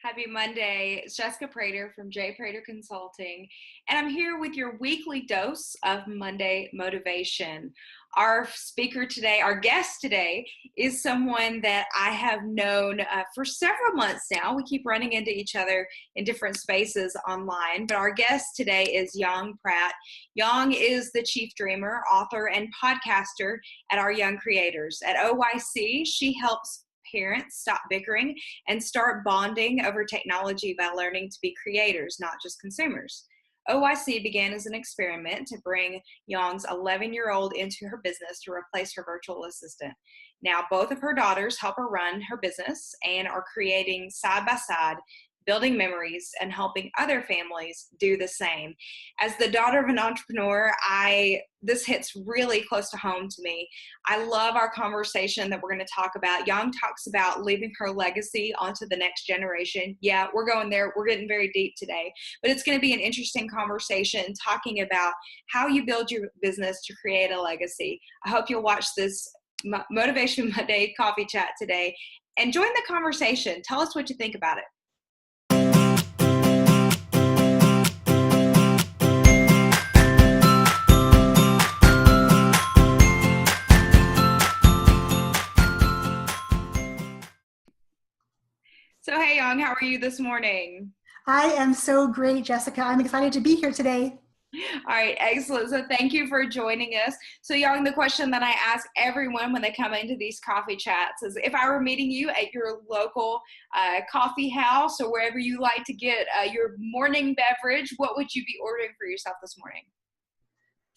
Happy Monday. It's Jessica Prater from J Prater Consulting, and I'm here with your weekly dose of Monday motivation. Our speaker today, our guest today, is someone that I have known for several months now. We keep running into each other in different spaces online, but our guest today is Yong Pratt. Yong is the chief dreamer, author, and podcaster at Our Young Creators. At OYC, she helps parents stop bickering and start bonding over technology by learning to be creators, not just consumers. OYC began as an experiment to bring Yong's 11-year-old into her business to replace her virtual assistant. Now, both of her daughters help her run her business and are creating side by side, building memories and helping other families do the same. As the daughter of an entrepreneur, this hits really close to home to me. I love our conversation that we're going to talk about. Yong talks about leaving her legacy onto the next generation. Yeah, we're going there. We're getting very deep today, but it's going to be an interesting conversation talking about how you build your business to create a legacy. I hope you'll watch this Motivation Monday coffee chat today and join the conversation. Tell us what you think about it. So, hey, Yong, how are you this morning? I am so great, Jessica. I'm excited to be here today. All right, excellent. So thank you for joining us. So, Yong, the question that I ask everyone when they come into these coffee chats is, if I were meeting you at your local coffee house or wherever you like to get your morning beverage, what would you be ordering for yourself this morning?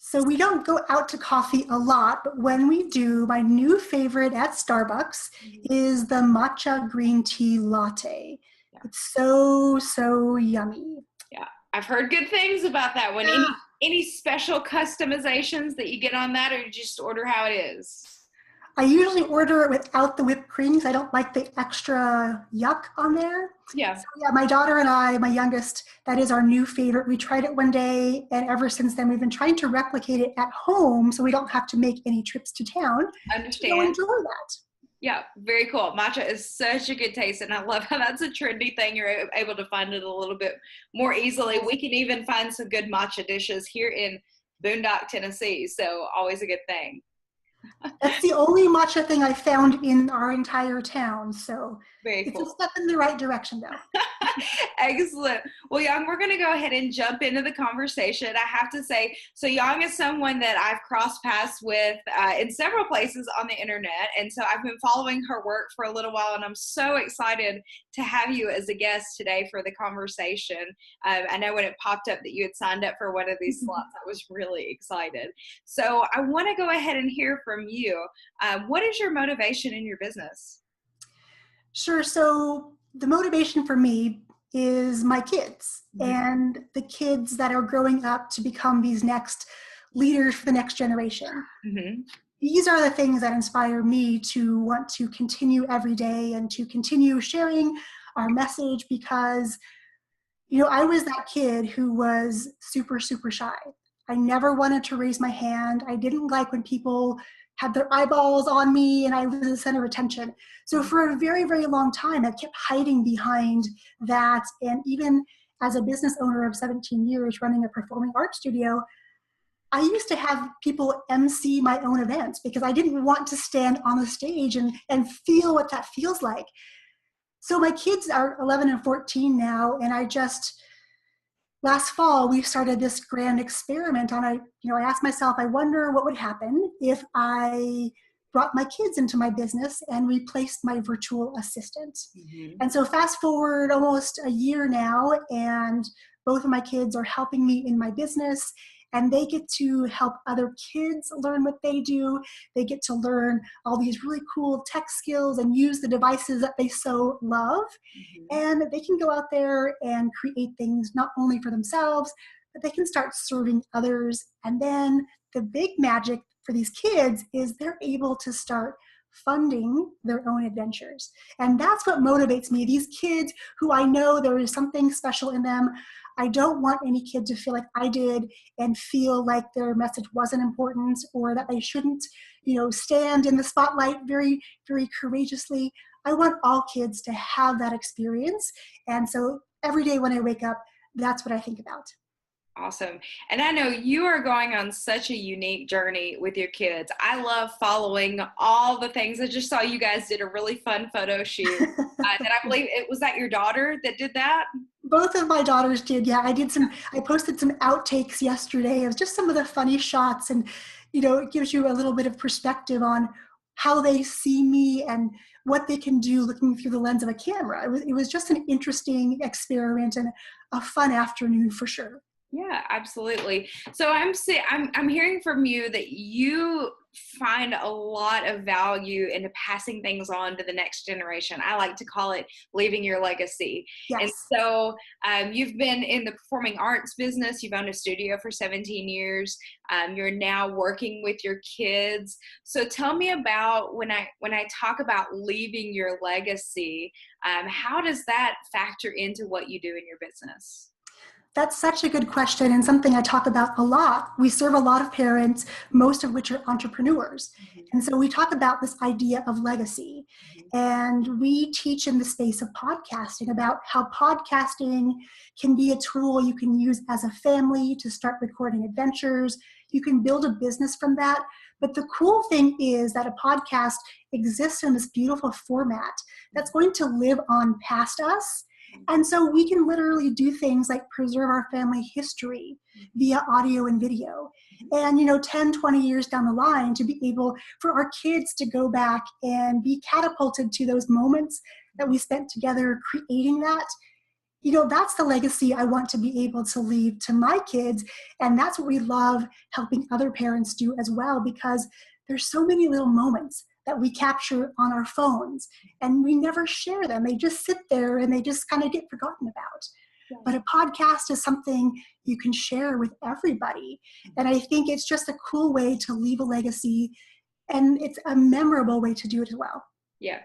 So we don't go out to coffee a lot, but when we do, my new favorite at Starbucks is the matcha green tea latte. Yeah. It's so yummy. Yeah, I've heard good things about that one. Yeah. Any special customizations that you get on that, or you just order how it is? I usually order it without the whipped cream because I don't like the extra yuck on there. Yeah. So yeah, my daughter and I, my youngest, that is our new favorite. We tried it one day, and ever since then, we've been trying to replicate it at home so we don't have to make any trips to town. Understand. So enjoy that. Yeah, very cool. Matcha is such a good taste, and I love how that's a trendy thing. You're able to find it a little bit more easily. We can even find some good matcha dishes here in Boondock, Tennessee, so always a good thing. That's the only matcha thing I found in our entire town, so very cool. It's a step in the right direction, though. Excellent. Well, Yong, we're going to go ahead and jump into the conversation. I have to say, so Yong is someone that I've crossed paths with in several places on the internet, and so I've been following her work for a little while, and I'm so excited to have you as a guest today for the conversation. I know when it popped up that you had signed up for one of these slots, I was really excited. So I want to go ahead and hear from you. What is your motivation in your business? Sure. So the motivation for me is my kids and the kids that are growing up to become these next leaders for the next generation. These are the things that inspire me to want to continue every day and to continue sharing our message because, you know, I was that kid who was super shy. I never wanted to raise my hand. I didn't like when people had their eyeballs on me and I was the center of attention. So for a very long time, I kept hiding behind that. And even as a business owner of 17 years running a performing arts studio, I used to have people MC my own events because I didn't want to stand on the stage and feel what that feels like. So my kids are 11 and 14 now, and last fall, we started this grand experiment on I asked myself, I wonder what would happen if I brought my kids into my business and replaced my virtual assistant. And so fast forward almost a year now, and both of my kids are helping me in my business, and they get to help other kids learn what they do. They get to learn all these really cool tech skills and use the devices that they so love. And they can go out there and create things not only for themselves, but they can start serving others. And then the big magic for these kids is they're able to start funding their own adventures. And that's what motivates me. These kids who I know there is something special in them. I don't want any kid to feel like I did and feel like their message wasn't important or that they shouldn't, stand in the spotlight very courageously. I want all kids to have that experience. And so every day when I wake up, that's what I think about. Awesome. And I know you are going on such a unique journey with your kids. I love following all the things. I just saw you guys did a really fun photo shoot. That I believe it was that your daughter that did that? Both of my daughters did. Yeah, I posted some outtakes yesterday. It was just some of the funny shots, and it gives you a little bit of perspective on how they see me and what they can do looking through the lens of a camera. It was just an interesting experiment and a fun afternoon for sure. Yeah, absolutely. So I'm hearing from you that you find a lot of value into passing things on to the next generation. I like to call it leaving your legacy. Yes. And so you've been in the performing arts business. You've owned a studio for 17 years. You're now working with your kids. So tell me about when I talk about leaving your legacy, how does that factor into what you do in your business? That's such a good question and something I talk about a lot. We serve a lot of parents, most of which are entrepreneurs. Mm-hmm. And so we talk about this idea of legacy. Mm-hmm. And we teach in the space of podcasting about how podcasting can be a tool you can use as a family to start recording adventures. You can build a business from that. But the cool thing is that a podcast exists in this beautiful format that's going to live on past us. And so we can literally do things like preserve our family history via audio and video. And 10, 20 years down the line, to be able for our kids to go back and be catapulted to those moments that we spent together creating that. That's the legacy I want to be able to leave to my kids. And that's what we love helping other parents do as well, because there's so many little moments that we capture on our phones and we never share them. They just sit there and they just kind of get forgotten about. Yeah. But a podcast is something you can share with everybody. And I think it's just a cool way to leave a legacy, and it's a memorable way to do it as well. Yeah.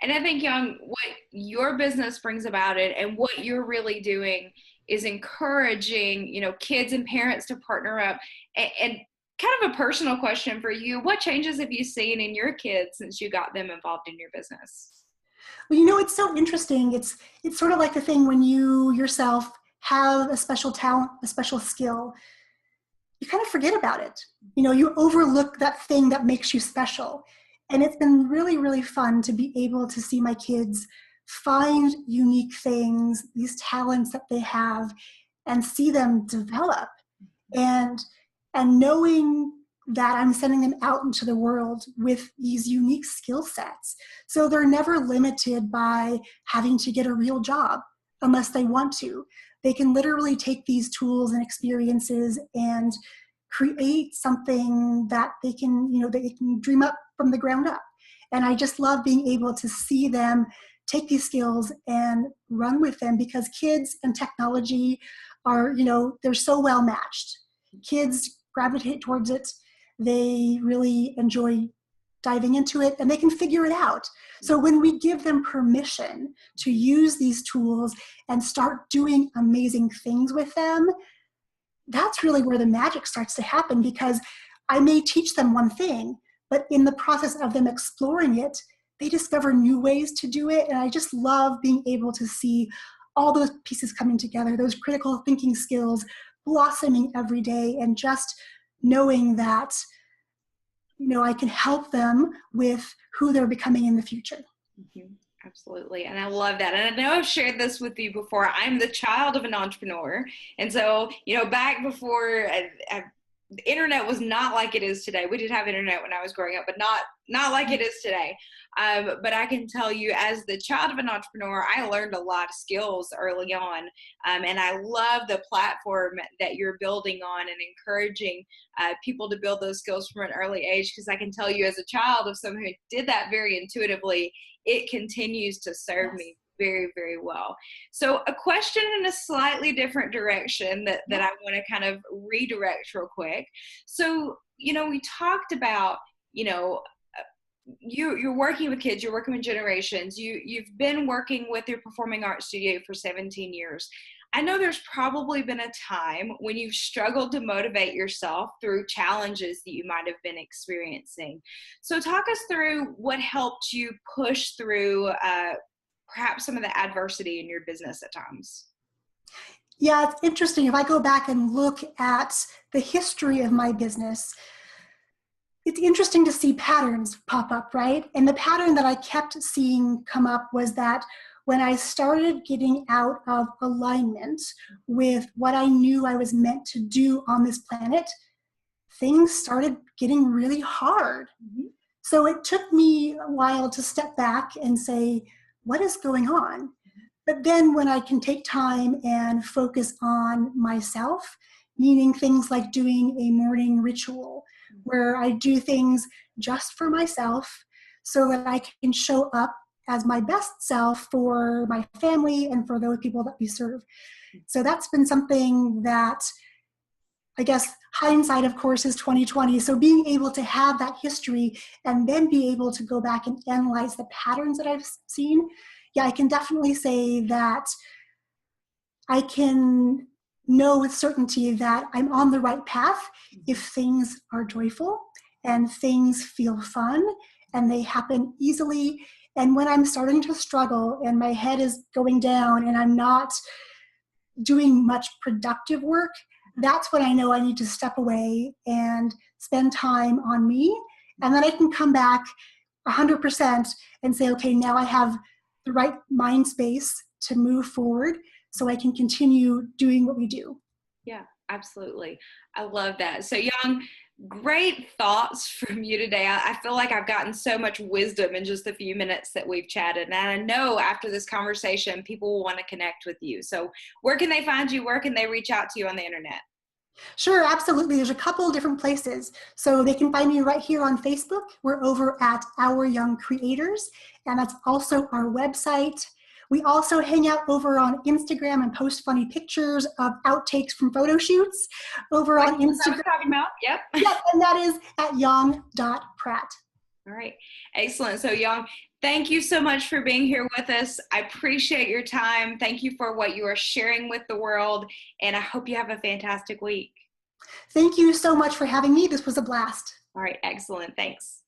And I think, Yong, what your business brings about it and what you're really doing is encouraging, kids and parents to partner up. And kind of a personal question for you, what changes have you seen in your kids since you got them involved in your business? Well, it's so interesting. It's sort of like the thing when you yourself have a special talent, a special skill, you kind of forget about it. You overlook that thing that makes you special. And it's been really, really fun to be able to see my kids find unique things, these talents that they have, and see them develop. And knowing that I'm sending them out into the world with these unique skill sets. So they're never limited by having to get a real job unless they want to. They can literally take these tools and experiences and create something that they can dream up from the ground up. And I just love being able to see them take these skills and run with them, because kids and technology are, they're so well matched. Kids gravitate towards it. They really enjoy diving into it, and they can figure it out. So when we give them permission to use these tools and start doing amazing things with them, that's really where the magic starts to happen, because I may teach them one thing, but in the process of them exploring it, they discover new ways to do it. And I just love being able to see all those pieces coming together, those critical thinking skills blossoming every day, and just knowing that, I can help them with who they're becoming in the future. Mm-hmm. Absolutely. And I love that. And I know I've shared this with you before. I'm the child of an entrepreneur. And so, back before the internet was not like it is today. We did have internet when I was growing up, but not like it is today. But I can tell you, as the child of an entrepreneur, I learned a lot of skills early on. And I love the platform that you're building on and encouraging people to build those skills from an early age. Because I can tell you, as a child of someone who did that very intuitively, it continues to serve me very, very well. So a question in a slightly different direction that I want to kind of redirect real quick. So, we talked about, you're working with kids, you're working with generations, you've been working with your performing arts studio for 17 years. I know there's probably been a time when you've struggled to motivate yourself through challenges that you might have been experiencing. So, talk us through what helped you push through perhaps some of the adversity in your business at times. Yeah, it's interesting. If I go back and look at the history of my business, it's interesting to see patterns pop up, right? And the pattern that I kept seeing come up was that when I started getting out of alignment with what I knew I was meant to do on this planet, things started getting really hard. Mhm. So it took me a while to step back and say, what is going on? But then when I can take time and focus on myself, meaning things like doing a morning ritual where I do things just for myself so that I can show up as my best self for my family and for those people that we serve. So that's been something that, I guess, hindsight, of course, is 2020. So being able to have that history and then be able to go back and analyze the patterns that I've seen, yeah, I can definitely say that I can know with certainty that I'm on the right path if things are joyful and things feel fun and they happen easily. And when I'm starting to struggle and my head is going down and I'm not doing much productive work, that's when I know I need to step away and spend time on me. And then I can come back 100% and say, okay, now I have the right mind space to move forward so I can continue doing what we do. Yeah, absolutely. I love that. So, Young, great thoughts from you today. I feel like I've gotten so much wisdom in just a few minutes that we've chatted. And I know after this conversation, people will want to connect with you. So, where can they find you? Where can they reach out to you on the internet? Sure, absolutely. There's a couple of different places. So they can find me right here on Facebook. We're over at Our Young Creators, and that's also our website. We also hang out over on Instagram and post funny pictures of outtakes from photo shoots over Like on I was Instagram. talking about. Yep. Yep, and that is at Yong.Pratt. All right. Excellent. So, Young, thank you so much for being here with us. I appreciate your time. Thank you for what you are sharing with the world. And I hope you have a fantastic week. Thank you so much for having me. This was a blast. All right. Excellent. Thanks.